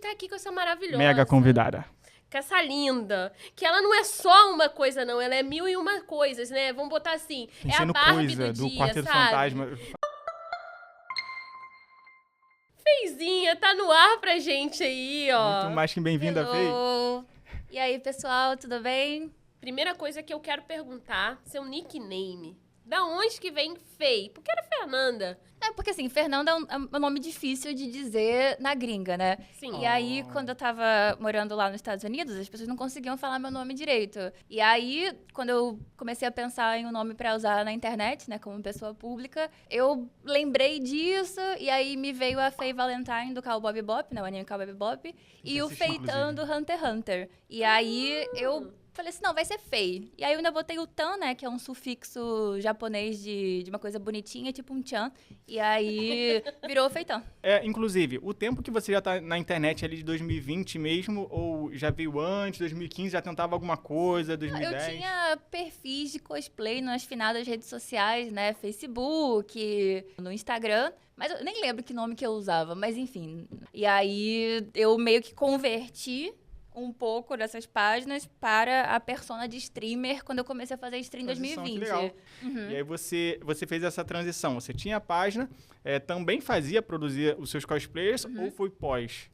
tá aqui com essa maravilhosa. Mega convidada. Com essa linda. Que ela não é só uma coisa, não. Ela é 1001 coisas, né? Vamos botar assim. Pensei é a no Barbie Coisa, do dia, Quarteto sabe? Fantasma. Feizinha, tá no ar pra gente aí, ó. Muito mais que bem-vinda, Fei. Hello. E aí, pessoal, tudo bem? Primeira coisa que eu quero perguntar, seu nickname. Da onde que vem Fei? Porque era Fernanda. É porque, assim, Fernanda é um nome difícil de dizer na gringa, né? Sim. E aí, quando eu tava morando lá nos Estados Unidos, as pessoas não conseguiam falar meu nome direito. E aí, quando eu comecei a pensar em um nome pra usar na internet, né, como pessoa pública, eu lembrei disso, e aí me veio a Faye Valentine do Cowboy Bebop, né, o anime Cowboy Bebop, e o assisti, Feitan do Hunter x Hunter. E aí, eu falei assim, não, vai ser Fei. E aí eu ainda botei o tan, né, que é um sufixo japonês de uma coisa bonitinha, tipo um chan. E aí virou Feitan. Inclusive, o tempo que você já tá na internet ali de 2020 mesmo, ou já veio antes, 2015, já tentava alguma coisa, 2010? Eu tinha perfis de cosplay nas finadas redes sociais, né, Facebook, no Instagram. Mas eu nem lembro que nome que eu usava, mas enfim. E aí eu meio que converti um pouco dessas páginas para a persona de streamer quando eu comecei a fazer stream em Transição, 2020. que legal. E aí você fez essa transição. Você tinha a página, também produzia os seus cosplayers, ou foi pós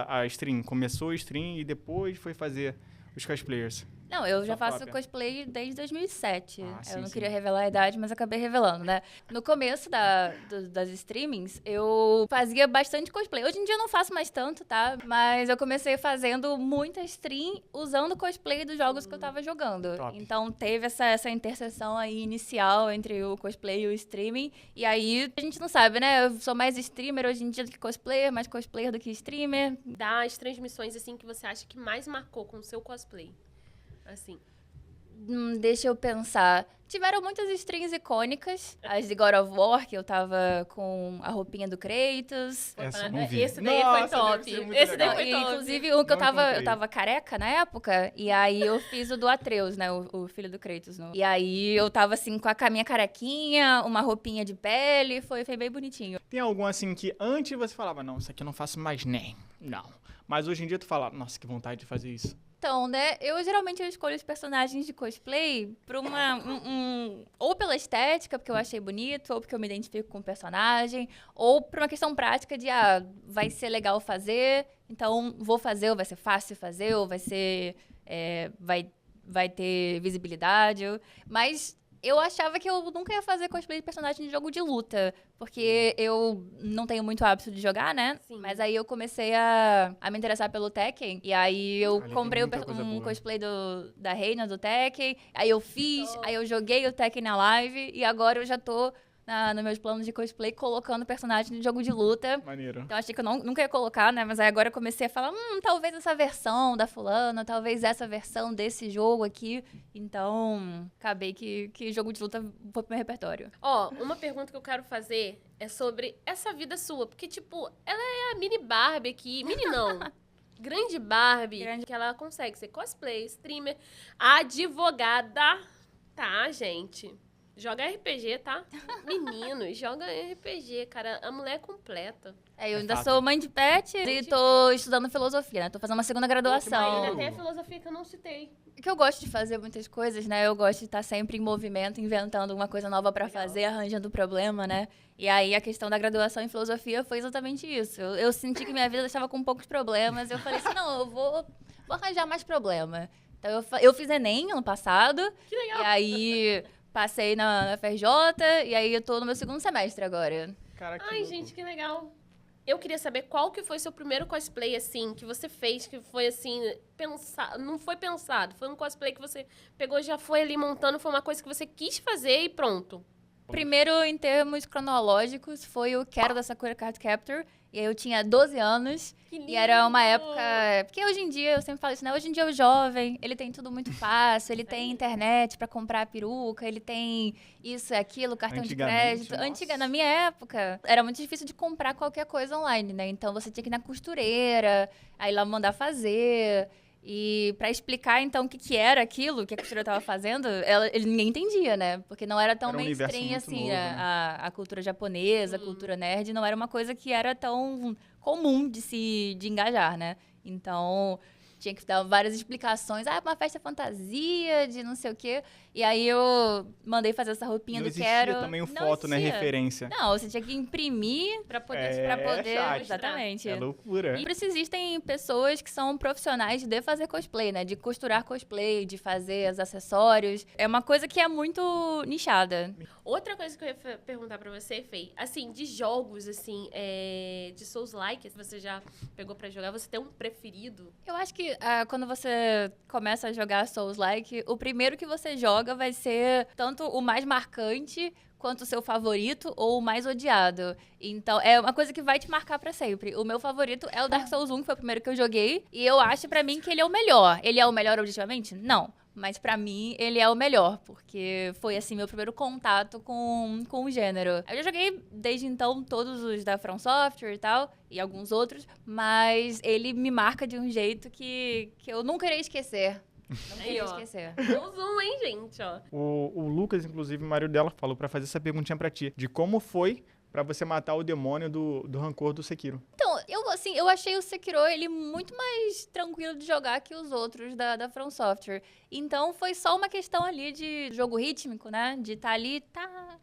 a stream? Começou a stream e depois foi fazer os cosplayers? Não, eu Sua já faço própria. cosplay desde 2007. Ah, Eu sim, não sim. queria revelar a idade, mas acabei revelando, né? No começo das streamings, eu fazia bastante cosplay. Hoje em dia eu não faço mais tanto, tá? Mas eu comecei fazendo muita stream usando cosplay dos jogos que eu tava jogando. Top. Então teve essa interseção aí inicial entre o cosplay e o streaming. E aí, a gente não sabe, né? Eu sou mais streamer hoje em dia do que cosplayer, mais cosplayer do que streamer. Das transmissões, assim, que você acha que mais marcou com o seu cosplay. Assim. Deixa eu pensar. Tiveram muitas streams icônicas. As de God of War, que eu tava com a roupinha do Kratos. Essa eu não vi. Esse daí Nossa, foi top. deve ser muito Esse legal. daí foi E, top. inclusive, o que eu Não encontrei. tava careca na época, e aí eu fiz o do Atreus, né? O filho do Kratos. E aí eu tava assim com a minha carequinha, uma roupinha de pele, foi bem bonitinho. Tem algum assim que antes você falava, não, isso aqui eu não faço mais nem. Não. Mas hoje em dia tu fala, nossa, que vontade de fazer isso. Então, né, eu escolho os personagens de cosplay por ou pela estética, porque eu achei bonito, ou porque eu me identifico com o personagem, ou por uma questão prática de, vai ser legal fazer, então vou fazer, ou vai ser fácil fazer, ou vai ser, vai ter visibilidade, mas eu achava que eu nunca ia fazer cosplay de personagem de jogo de luta, porque eu não tenho muito hábito de jogar, né? Sim. Mas aí eu comecei a me interessar pelo Tekken, e aí eu tem comprei muita coisa um boa. cosplay da Reina do Tekken, aí eu fiz, aí eu joguei o Tekken na live, e agora eu já tô nos meus planos de cosplay colocando personagem de jogo de luta. Maneiro. Então, achei que eu nunca ia colocar, né? Mas aí agora eu comecei a falar, talvez essa versão da fulana, talvez essa versão desse jogo aqui. Então, acabei que jogo de luta foi pro meu repertório. Ó, uma pergunta que eu quero fazer é sobre essa vida sua. Porque, tipo, ela é a mini Barbie aqui. Mini não. Grande Barbie. Que ela consegue ser cosplay, streamer, advogada. Tá, gente? Joga RPG, tá? Meninos, joga RPG, cara. A mulher é completa. Eu ainda fato. sou mãe de pet e tô estudando filosofia, né? Tô fazendo uma segunda Ainda graduação. tem a filosofia que eu não citei. Que eu gosto de fazer muitas coisas, né? Eu gosto de estar sempre em movimento, inventando uma coisa nova pra fazer, arranjando problema, né? E aí a questão da graduação em filosofia foi exatamente isso. Eu senti que minha vida estava com poucos problemas. Eu falei assim, não, eu vou arranjar mais problema. Então eu fiz Enem ano passado. Que legal. E aí passei na FRJ e aí eu tô no meu segundo semestre agora. Cara, que Ai, louco. gente, que legal. Eu queria saber qual que foi seu primeiro cosplay, assim, que você fez, que foi, assim, pensado. Não foi pensado, foi um cosplay que você pegou, já foi ali montando, foi uma coisa que você quis fazer e pronto. Primeiro, em termos cronológicos, foi o Quero da Sakura Card Captor. E aí eu tinha 12 anos. Que lindo! E era uma época... Porque hoje em dia, eu sempre falo isso, né? Hoje em dia o jovem, ele tem tudo muito fácil. Ele tem internet pra comprar peruca. Ele tem isso e aquilo, cartão de Antigamente, crédito. nossa. Na minha época, era muito difícil de comprar qualquer coisa online, né? Então, você tinha que ir na costureira, aí lá mandar fazer. E pra explicar, então, o que era aquilo que a costureira tava fazendo, ninguém entendia, né? Porque não era tão Era um universo mainstream muito assim, novo, né? a cultura japonesa, a cultura nerd, não era uma coisa que era tão comum de engajar, né? Então, tinha que dar várias explicações. Ah, uma festa fantasia, de não sei o quê. E aí eu mandei fazer essa roupinha Não do existia Quero. também o Não foto, né? existia. Referência. Não, você tinha que imprimir Pra poder... pra poder... chat. Exatamente. É loucura. E por isso existem pessoas que são profissionais de fazer cosplay, né? De costurar cosplay, de fazer os acessórios. É uma coisa que é muito nichada. Outra coisa que eu ia perguntar pra você, Fê, assim, de jogos, assim, de Souls-like, que você já pegou pra jogar, você tem um preferido? Eu acho que quando você começa a jogar Souls-like, o primeiro que você joga vai ser tanto o mais marcante quanto o seu favorito ou o mais odiado. Então, é uma coisa que vai te marcar pra sempre. O meu favorito é o Dark Souls 1, que foi o primeiro que eu joguei. E eu acho pra mim que ele é o melhor. Ele é o melhor objetivamente? Não. Mas pra mim, ele é o melhor, porque foi, assim, meu primeiro contato com o gênero. Eu já joguei, desde então, todos os da From Software e tal, e alguns outros, mas ele me marca de um jeito que eu nunca irei esquecer. Não Aí, queria ó. esquecer. Souls 1, hein, gente, ó. O Lucas, inclusive, o marido dela, falou pra fazer essa perguntinha pra ti. De como foi pra você matar o demônio do rancor do Sekiro. Então, eu achei o Sekiro, ele muito mais tranquilo de jogar que os outros da From Software. Então, foi só uma questão ali de jogo rítmico, né? De estar ali, tá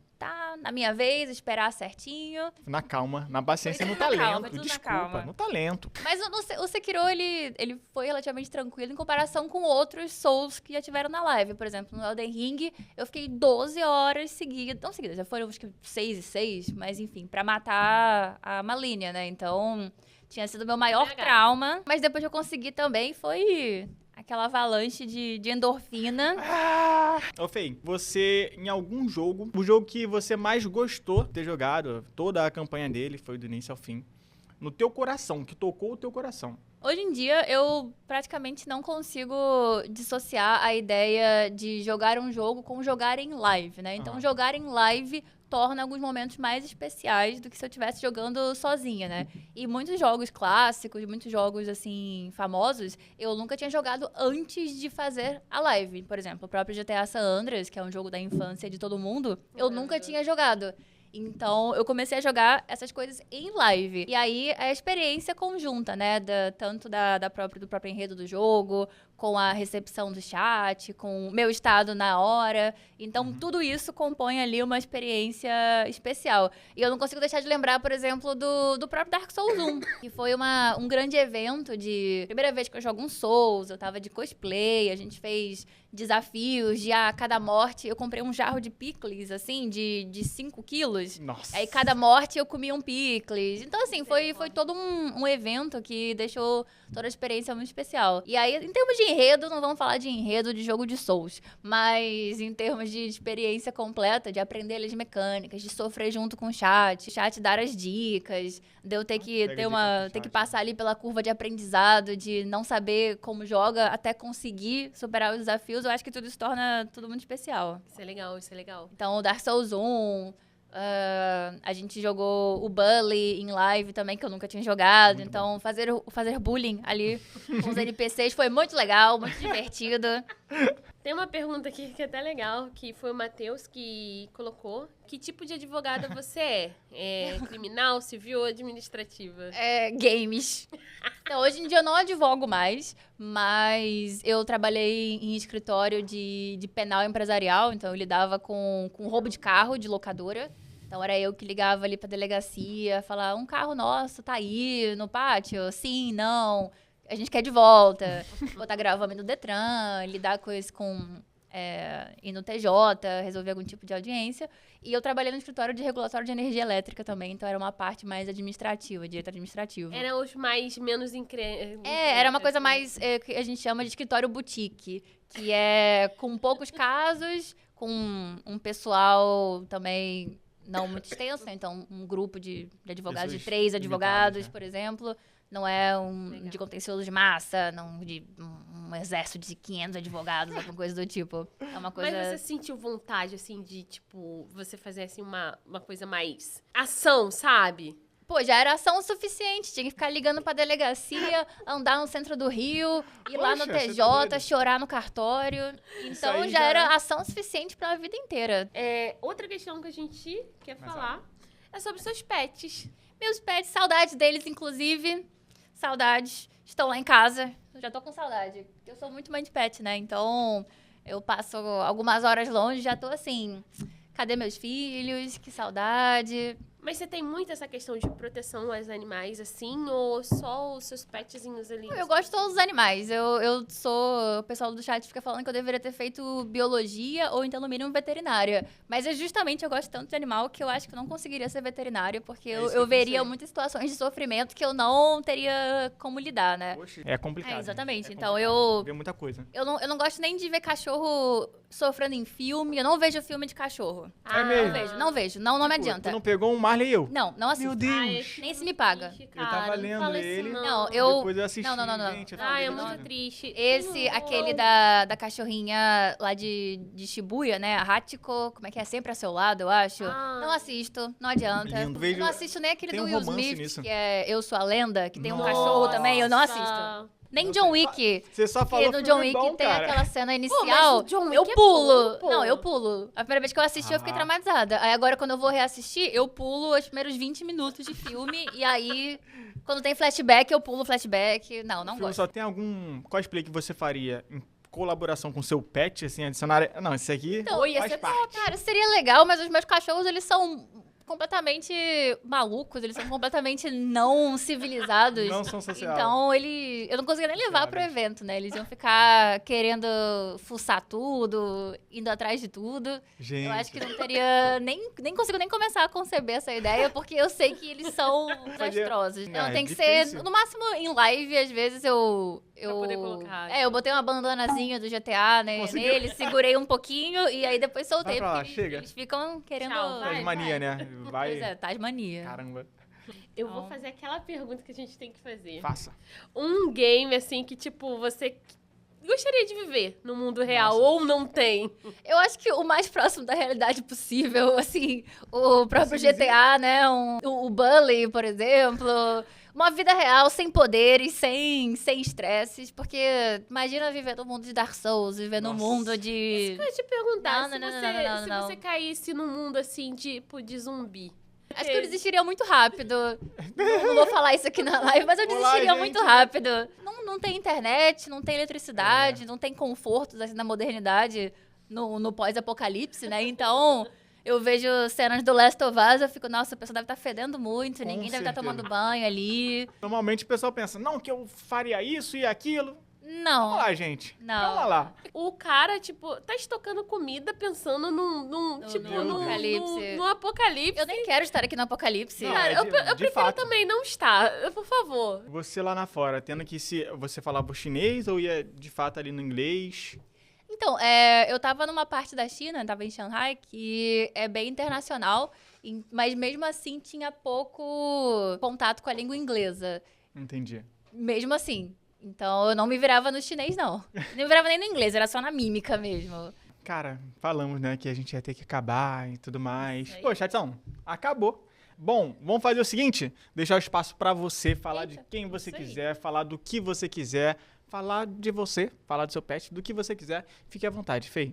na minha vez, esperar certinho. Na calma, na paciência e no Foi tudo na calma, talento. foi tudo na Desculpa, calma. no talento. Mas o Sekiro, ele foi relativamente tranquilo em comparação com outros Souls que já tiveram na live. Por exemplo, no Elden Ring, eu fiquei 12 horas seguidas. Não seguidas, já foram acho que 6 e 6, mas enfim, pra matar a Malenia, né? Então, tinha sido o meu maior PH. trauma. Mas depois que eu consegui também, foi aquela avalanche de endorfina. Ô, Fei, você, em algum jogo, o jogo que você mais gostou de ter jogado, toda a campanha dele, foi do início ao fim, no teu coração, que tocou o teu coração. Hoje em dia, eu praticamente não consigo dissociar a ideia de jogar um jogo com jogar em live, né? Então, jogar em live torna alguns momentos mais especiais do que se eu estivesse jogando sozinha, né? E muitos jogos clássicos, muitos jogos, assim, famosos, eu nunca tinha jogado antes de fazer a live. Por exemplo, o próprio GTA San Andreas, que é um jogo da infância de todo mundo, eu nunca tinha jogado. Então, eu comecei a jogar essas coisas em live. E aí, é a experiência conjunta, né? Tanto do próprio enredo do jogo, com a recepção do chat, com o meu estado na hora. Então, tudo isso compõe ali uma experiência especial. E eu não consigo deixar de lembrar, por exemplo, do próprio Dark Souls 1, que foi um grande evento de... Primeira vez que eu jogo um Souls, eu tava de cosplay, a gente fez desafios de a cada morte. Eu comprei um jarro de picles, assim, de 5 quilos. Nossa. Aí, cada morte, eu comia um picles. Então, assim, foi todo um evento que deixou toda a experiência muito especial. E aí, em termos de enredo, não vamos falar de enredo de jogo de Souls, mas em termos de experiência completa, de aprender as mecânicas, de sofrer junto com o chat dar as dicas, de eu ter que ter que passar ali pela curva de aprendizado, de não saber como joga até conseguir superar os desafios, eu acho que tudo isso torna tudo muito especial. Isso é legal, isso é legal. Então, o Dark Souls 1, a gente jogou o Bully em live também, que eu nunca tinha jogado. Muito então, fazer bullying ali com os NPCs foi muito legal, muito divertido. Tem uma pergunta aqui que é até legal, que foi o Matheus que colocou. Que tipo de advogada você é? É criminal, civil ou administrativa? Games. Então, hoje em dia eu não advogo mais, mas eu trabalhei em escritório de penal empresarial, então eu lidava com roubo de carro, de locadora. Então, era eu que ligava ali pra delegacia, falar, um carro nosso tá aí no pátio? Sim, não, a gente quer de volta. Botar gravame no Detran, lidar com isso ir no TJ, resolver algum tipo de audiência. E eu trabalhei no escritório de regulatório de energia elétrica também, então era uma parte mais administrativa, direito administrativo. Era os menos Era uma coisa mais que a gente chama de escritório boutique, que é com poucos casos, com um pessoal também não muito extenso, né? Então um grupo de advogados, Pessoas de 3 advogados, limitadas, né? por exemplo. Não é de contencioso de massa, não de um exército de 500 advogados, alguma coisa do tipo. É uma coisa... Mas você sentiu vontade, assim, de, tipo, você fazer, assim, uma coisa mais ação, sabe? pô, já era ação suficiente. Tinha que ficar ligando pra delegacia, andar no centro do Rio, ir lá no Poxa, você tá TJ, doido. chorar no cartório. Então aí já já era é. ação suficiente pra vida inteira. Outra questão que a gente quer falar é sobre seus pets. Meus pets, saudades deles, inclusive. Saudades. Estão lá em casa. Eu já tô com saudade. Eu sou muito mãe de pet, né? Então, eu passo algumas horas longe e já tô assim... Cadê meus filhos? Que saudade. Mas você tem muito essa questão de proteção aos animais, assim, ou só os seus petzinhos ali? Eu gosto de todos os animais. Eu sou... O pessoal do chat fica falando que eu deveria ter feito biologia ou então, no mínimo, veterinária. Mas justamente eu gosto tanto de animal que eu acho que eu não conseguiria ser veterinária, porque É isso que eu eu veria pensei. muitas situações de sofrimento que eu não teria como lidar, né? Poxa, é complicado. Exatamente. gente. É Então, complicado. Vê muita coisa. Eu não gosto nem de ver cachorro sofrendo em filme. Eu não vejo filme de cachorro. É mesmo? Não vejo. Não me Pô, adianta. Tu não pegou um Marley e eu? Não assisto. Meu Deus. Nem se me paga. Triste, Eu tava cara, lendo fala isso ele. Não, eu... Depois eu assisti. Não. Gente, eu Ai, é falei, muito não. triste. Esse, Não. aquele da cachorrinha lá de Shibuya, né? A Hachiko, como é que é? Sempre a seu lado, eu acho. Ah. Não assisto, não adianta. Lindo. Vejo- Eu não assisto nem aquele tem do um Will romance Smith, nisso. que é Eu Sou a Lenda, que tem um Nossa. cachorro também, eu não assisto. Nossa. Nem Não John sei. Wick. Você só Porque falou no filme John Wick bom, tem cara. aquela cena mas inicial, o John Wick eu é pulo. bom, pô. Não, eu pulo. A primeira vez que eu assisti, eu fiquei Ah. traumatizada. Aí agora, quando eu vou reassistir, eu pulo os primeiros 20 minutos de filme. E aí, quando tem flashback, eu pulo o flashback. Não Filme gosto. só tem algum cosplay que você faria em colaboração com seu pet, assim, adicionar... Não, esse aqui Então, ia faz ser, parte. cara, seria legal, mas os meus cachorros, eles são completamente malucos, eles são completamente não civilizados. Não são sociais. Então, eu não conseguia nem levar pro Sociáveis. evento, né? Eles iam ficar querendo fuçar tudo, indo atrás de tudo. Gente, Eu acho que não teria nem consigo nem começar a conceber essa ideia, porque eu sei que eles são desastrosos. Então, é tem que difícil. ser, no máximo, em live, às vezes eu... Pra poder colocar. Eu botei uma bandanazinha do GTA Conseguiu. nele, segurei um pouquinho e aí depois soltei. Vai pra lá, porque chega. eles ficam querendo... Tchau, vai. Tasmania, né? Vai... Pois é, Tasmania. Caramba. Eu vou Então- fazer aquela pergunta que a gente tem que fazer. Faça. Um game, assim, que, tipo, você gostaria de viver no mundo real, Nossa. ou não tem. Eu acho que o mais próximo da realidade possível, assim, o próprio Assim dizer? GTA, né? O Bully, por exemplo. Uma vida real, sem poderes, sem estresses. Porque imagina viver no mundo de Dark Souls, viver no Nossa. mundo de... Eu ia te perguntar, Não, se não. você caísse num mundo, assim, tipo, de zumbi. Acho que eu desistiria muito rápido. Não vou falar isso aqui na live, mas eu Olá, desistiria gente. muito rápido. Não tem internet, não tem eletricidade, não tem confortos assim, na modernidade, no pós-apocalipse, né? Então, eu vejo cenas do Last of Us, eu fico, nossa, a pessoa deve estar fedendo muito, Com ninguém deve estar certeza. tomando banho ali. Normalmente o pessoal pensa, não, que eu faria isso e aquilo. Vamos Não. lá, gente. Não. Calma lá. O cara, tipo, tá estocando comida pensando num No apocalipse. num apocalipse. Eu nem quero estar aqui no apocalipse. Não, Cara, é eu de prefiro fato. também não estar, por favor. Você lá na fora, tendo que se você falava o chinês ou ia de fato ali no inglês? Então, eu tava numa parte da China, tava em Shanghai, que é bem internacional, mas mesmo assim tinha pouco contato com a língua inglesa. Entendi. Mesmo assim. Então, eu não me virava no chinês, não. Não me virava nem no inglês, era só na mímica mesmo. Cara, falamos, né, que a gente ia ter que acabar e tudo mais. Isso aí. Pô, chatão, acabou. Bom, vamos fazer o seguinte, deixar o espaço pra você falar Eita, de quem você isso aí. quiser, falar do que você quiser, falar de você, falar do seu pet, do que você quiser. Fique à vontade, Fê.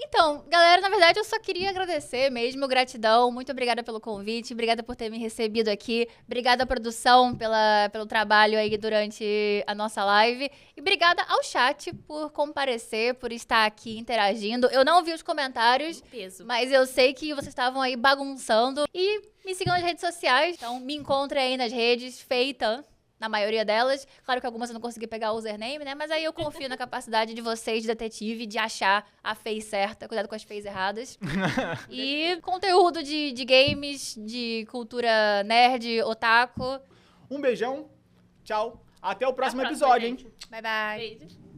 Então, galera, na verdade, eu só queria agradecer mesmo, gratidão. Muito obrigada pelo convite, obrigada por ter me recebido aqui. Obrigada, produção, pelo trabalho aí durante a nossa live. E obrigada ao chat por comparecer, por estar aqui interagindo. Eu não vi os comentários, Peso. mas eu sei que vocês estavam aí bagunçando. E me sigam nas redes sociais. Então, me encontrem aí nas redes, feita. Na maioria delas. Claro que algumas eu não consegui pegar o username, né? Mas aí eu confio na capacidade de vocês, de detetive, de achar a FEI certa. Cuidado com as FEIs erradas. E conteúdo de games, de cultura nerd, otaku. Um beijão, tchau, até o próximo Até a próxima, episódio, hein? gente. Bye, bye. Beijo.